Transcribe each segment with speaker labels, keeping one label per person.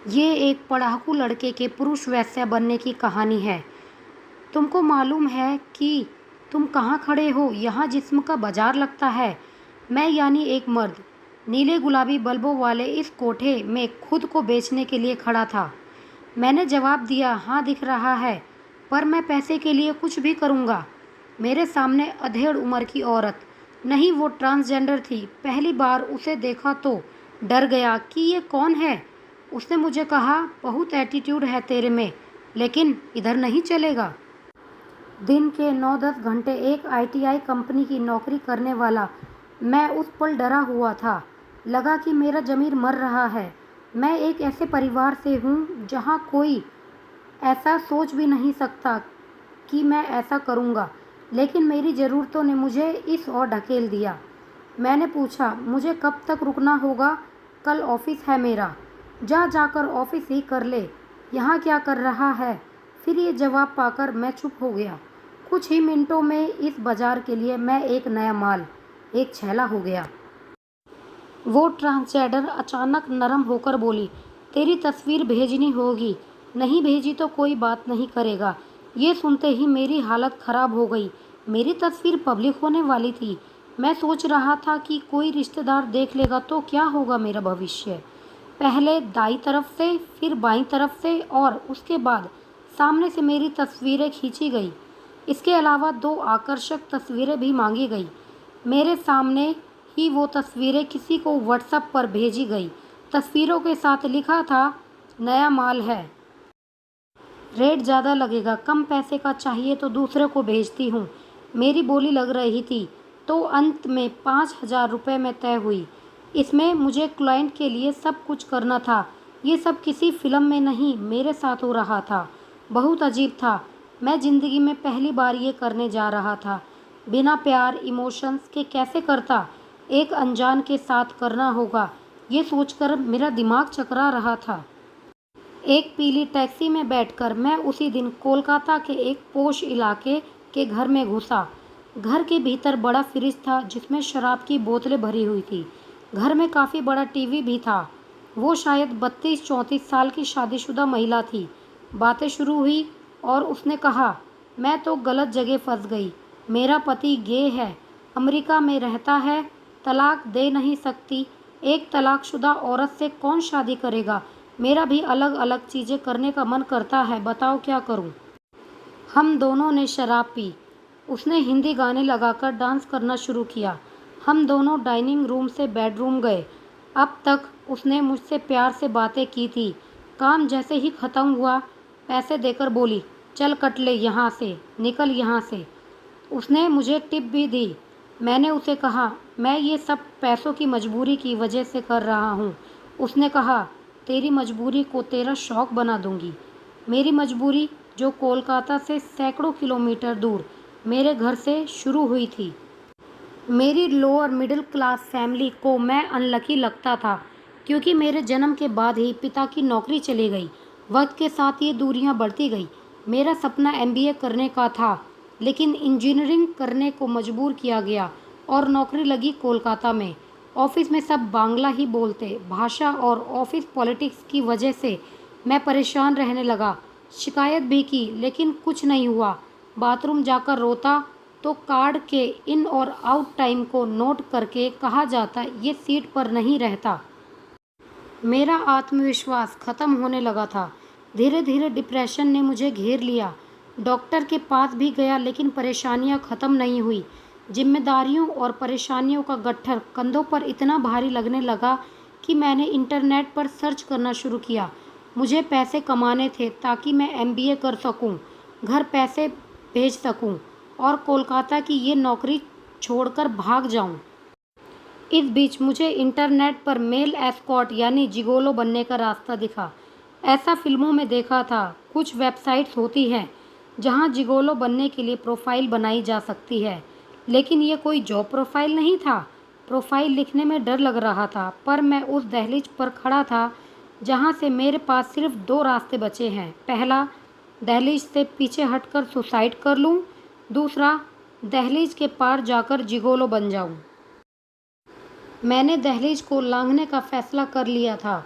Speaker 1: ये एक पढ़ाकू लड़के के पुरुष वेश्या बनने की कहानी है। तुमको मालूम है कि तुम कहाँ खड़े हो? यहाँ जिस्म का बाजार लगता है। मैं यानी एक मर्द नीले गुलाबी बल्बों वाले इस कोठे में खुद को बेचने के लिए खड़ा था। मैंने जवाब दिया, हाँ दिख रहा है, पर मैं पैसे के लिए कुछ भी करूँगा। मेरे सामने अधेड़ उम्र की औरत, नहीं वो ट्रांसजेंडर थी। पहली बार उसे देखा तो डर गया कि ये कौन है। उसने मुझे कहा, बहुत एटीट्यूड है तेरे में, लेकिन इधर नहीं चलेगा। दिन के 9-10 घंटे एक आईटीआई कंपनी की नौकरी करने वाला मैं उस पल डरा हुआ था। लगा कि मेरा ज़मीर मर रहा है। मैं एक ऐसे परिवार से हूँ जहाँ कोई ऐसा सोच भी नहीं सकता कि मैं ऐसा करूँगा, लेकिन मेरी ज़रूरतों ने मुझे इस ओर ढकेल दिया। मैंने पूछा, मुझे कब तक रुकना होगा? कल ऑफिस है मेरा। जाकर ऑफिस ही कर ले, यहाँ क्या कर रहा है? फिर ये जवाब पाकर मैं चुप हो गया। कुछ ही मिनटों में इस बाजार के लिए मैं एक नया माल, एक छैला हो गया। वो ट्रांसजेंडर अचानक नरम होकर बोली, तेरी तस्वीर भेजनी होगी। नहीं भेजी तो कोई बात नहीं करेगा। ये सुनते ही मेरी हालत खराब हो गई। मेरी तस्वीर पब्लिक होने वाली थी। मैं सोच रहा था कि कोई रिश्तेदार देख लेगा तो क्या होगा मेरा भविष्य। पहले दाईं तरफ से, फिर बाईं तरफ से और उसके बाद सामने से मेरी तस्वीरें खींची गई। इसके अलावा 2 आकर्षक तस्वीरें भी मांगी गई। मेरे सामने ही वो तस्वीरें किसी को व्हाट्सएप पर भेजी गई। तस्वीरों के साथ लिखा था, नया माल है, रेट ज़्यादा लगेगा, कम पैसे का चाहिए तो दूसरे को भेजती हूँ। मेरी बोली लग रही थी, तो अंत में 5,000 रुपये में तय हुई। इसमें मुझे क्लाइंट के लिए सब कुछ करना था। ये सब किसी फिल्म में नहीं, मेरे साथ हो रहा था। बहुत अजीब था। मैं ज़िंदगी में पहली बार ये करने जा रहा था। बिना प्यार इमोशंस के कैसे करता? एक अनजान के साथ करना होगा, ये सोचकर मेरा दिमाग चकरा रहा था। एक पीली टैक्सी में बैठकर मैं उसी दिन कोलकाता के एक पोश इलाके के घर में घुसा। घर के भीतर बड़ा फ्रिज था जिसमें शराब की बोतलें भरी हुई थी। घर में काफ़ी बड़ा टीवी भी था। वो शायद 32-34 साल की शादीशुदा महिला थी। बातें शुरू हुई और उसने कहा, मैं तो गलत जगह फंस गई। मेरा पति गे है, अमेरिका में रहता है, तलाक दे नहीं सकती। एक तलाकशुदा औरत से कौन शादी करेगा? मेरा भी अलग अलग चीज़ें करने का मन करता है, बताओ क्या करूं? हम दोनों ने शराब पी। उसने हिंदी गाने लगाकर डांस करना शुरू किया। हम दोनों डाइनिंग रूम से बेडरूम गए। अब तक उसने मुझसे प्यार से बातें की थी। काम जैसे ही ख़त्म हुआ, पैसे देकर बोली, चल कट ले यहाँ से, निकल यहाँ से। उसने मुझे टिप भी दी। मैंने उसे कहा, मैं ये सब पैसों की मजबूरी की वजह से कर रहा हूँ। उसने कहा, तेरी मजबूरी को तेरा शौक़ बना दूँगी। मेरी मजबूरी, जो कोलकाता से सैकड़ों किलोमीटर दूर मेरे घर से शुरू हुई थी। मेरी लोअर मिडिल क्लास फैमिली को मैं अनलकी लगता था, क्योंकि मेरे जन्म के बाद ही पिता की नौकरी चली गई। वक्त के साथ ये दूरियां बढ़ती गई। मेरा सपना एमबीए करने का था, लेकिन इंजीनियरिंग करने को मजबूर किया गया और नौकरी लगी कोलकाता में। ऑफिस में सब बांग्ला ही बोलते। भाषा और ऑफिस पॉलिटिक्स की वजह से मैं परेशान रहने लगा। शिकायत भी की, लेकिन कुछ नहीं हुआ। बाथरूम जाकर रोता तो कार्ड के इन और आउट टाइम को नोट करके कहा जाता, ये सीट पर नहीं रहता। मेरा आत्मविश्वास खत्म होने लगा था। धीरे धीरे डिप्रेशन ने मुझे घेर लिया। डॉक्टर के पास भी गया, लेकिन परेशानियां खत्म नहीं हुई। जिम्मेदारियों और परेशानियों का गट्ठर कंधों पर इतना भारी लगने लगा कि मैंने इंटरनेट पर सर्च करना शुरू किया। मुझे पैसे कमाने थे ताकि मैं एमबीए कर सकूं, घर पैसे भेज सकूं और कोलकाता की ये नौकरी छोड़कर भाग जाऊं। इस बीच मुझे इंटरनेट पर मेल एस्कॉर्ट यानी जिगोलो बनने का रास्ता दिखा। ऐसा फिल्मों में देखा था। कुछ वेबसाइट्स होती हैं जहां जिगोलो बनने के लिए प्रोफाइल बनाई जा सकती है, लेकिन ये कोई जॉब प्रोफाइल नहीं था। प्रोफाइल लिखने में डर लग रहा था, पर मैं उस दहलीज पर खड़ा था जहां से मेरे पास सिर्फ 2 रास्ते बचे हैं। पहला, दहलीज से पीछे हटकर सुसाइड कर लूं। दूसरा, दहलीज के पार जाकर जिगोलो बन जाऊं। मैंने दहलीज को लांघने का फैसला कर लिया था।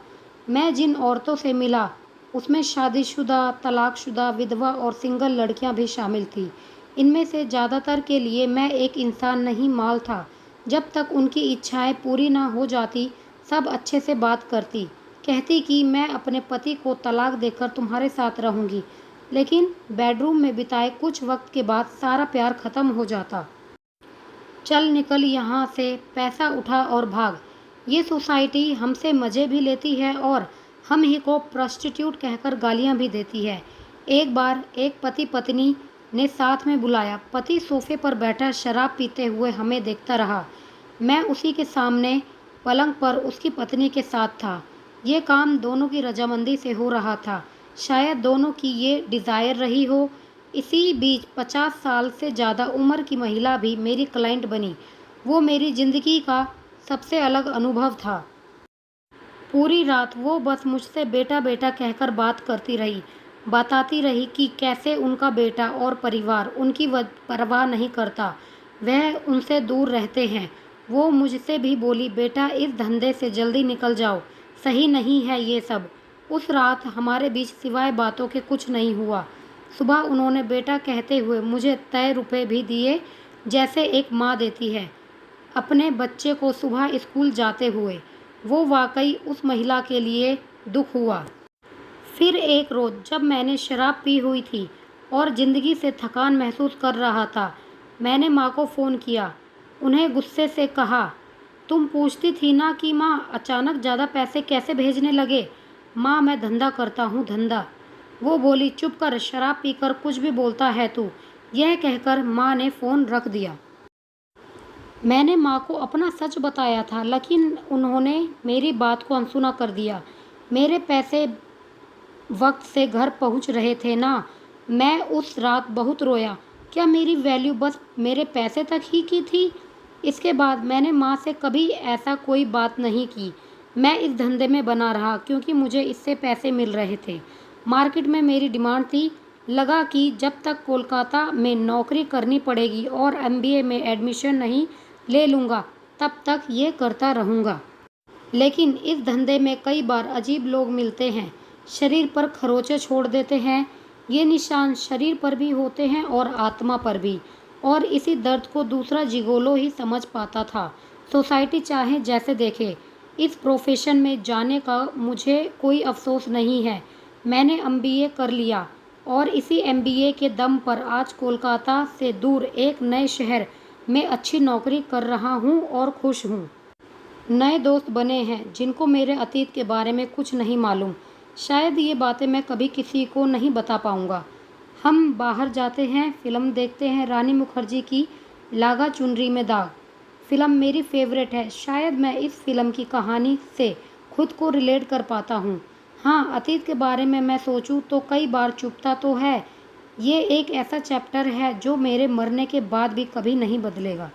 Speaker 1: मैं जिन औरतों से मिला उसमें शादीशुदा, तलाकशुदा, विधवा और सिंगल लड़कियां भी शामिल थीं। इनमें से ज़्यादातर के लिए मैं एक इंसान नहीं माल था। जब तक उनकी इच्छाएं पूरी ना हो जाती, सब अच्छे से बात करती, कहती कि मैं अपने पति को तलाक देकर तुम्हारे साथ रहूंगी, लेकिन बेडरूम में बिताए कुछ वक्त के बाद सारा प्यार खत्म हो जाता। चल निकल यहाँ से, पैसा उठा और भाग। ये सोसाइटी हमसे मज़े भी लेती है और हम ही को प्रोस्टिट्यूट कहकर गालियाँ भी देती है। एक बार एक पति पत्नी ने साथ में बुलाया। पति सोफे पर बैठा शराब पीते हुए हमें देखता रहा। मैं उसी के सामने पलंग पर उसकी पत्नी के साथ था। ये काम दोनों की रजामंदी से हो रहा था। शायद दोनों की ये डिज़ायर रही हो। इसी बीच 50 साल से ज़्यादा उम्र की महिला भी मेरी क्लाइंट बनी। वो मेरी ज़िंदगी का सबसे अलग अनुभव था। पूरी रात वो बस मुझसे बेटा बेटा कहकर बात करती रही, बताती रही कि कैसे उनका बेटा और परिवार उनकी परवाह नहीं करता, वह उनसे दूर रहते हैं। वो मुझसे भी बोली, बेटा इस धंधे से जल्दी निकल जाओ, सही नहीं है ये सब। उस रात हमारे बीच सिवाय बातों के कुछ नहीं हुआ। सुबह उन्होंने बेटा कहते हुए मुझे तय रुपए भी दिए, जैसे एक माँ देती है अपने बच्चे को सुबह स्कूल जाते हुए। वो वाकई उस महिला के लिए दुख हुआ। फिर एक रोज़ जब मैंने शराब पी हुई थी और ज़िंदगी से थकान महसूस कर रहा था, मैंने माँ को फ़ोन किया। उन्हें गुस्से से कहा, तुम पूछती थी ना कि माँ अचानक ज़्यादा पैसे कैसे भेजने लगे। माँ मैं धंधा करता हूँ, धंधा। वो बोली, चुप कर, शराब पीकर कुछ भी बोलता है तू। यह कहकर माँ ने फ़ोन रख दिया। मैंने माँ को अपना सच बताया था, लेकिन उन्होंने मेरी बात को अनसुना कर दिया। मेरे पैसे वक्त से घर पहुँच रहे थे ना। मैं उस रात बहुत रोया। क्या मेरी वैल्यू बस मेरे पैसे तक ही की थी? इसके बाद मैंने माँ से कभी ऐसा कोई बात नहीं की। मैं इस धंधे में बना रहा क्योंकि मुझे इससे पैसे मिल रहे थे। मार्केट में मेरी डिमांड थी। लगा कि जब तक कोलकाता में नौकरी करनी पड़ेगी और एमबीए में एडमिशन नहीं ले लूँगा, तब तक ये करता रहूँगा। लेकिन इस धंधे में कई बार अजीब लोग मिलते हैं, शरीर पर खरोंचे छोड़ देते हैं। ये निशान शरीर पर भी होते हैं और आत्मा पर भी, और इसी दर्द को दूसरा जिगोलो ही समझ पाता था। सोसाइटी चाहे जैसे देखे, इस प्रोफेशन में जाने का मुझे कोई अफसोस नहीं है। मैंने एमबीए कर लिया और इसी एमबीए के दम पर आज कोलकाता से दूर एक नए शहर में अच्छी नौकरी कर रहा हूँ और खुश हूँ। नए दोस्त बने हैं जिनको मेरे अतीत के बारे में कुछ नहीं मालूम। शायद ये बातें मैं कभी किसी को नहीं बता पाऊँगा। हम बाहर जाते हैं, फिल्म देखते हैं। रानी मुखर्जी की लागा चुनरी में दाग फिल्म मेरी फेवरेट है। शायद मैं इस फिल्म की कहानी से खुद को रिलेट कर पाता हूँ। हाँ, अतीत के बारे में मैं सोचूं तो कई बार चुभता तो है। ये एक ऐसा चैप्टर है जो मेरे मरने के बाद भी कभी नहीं बदलेगा।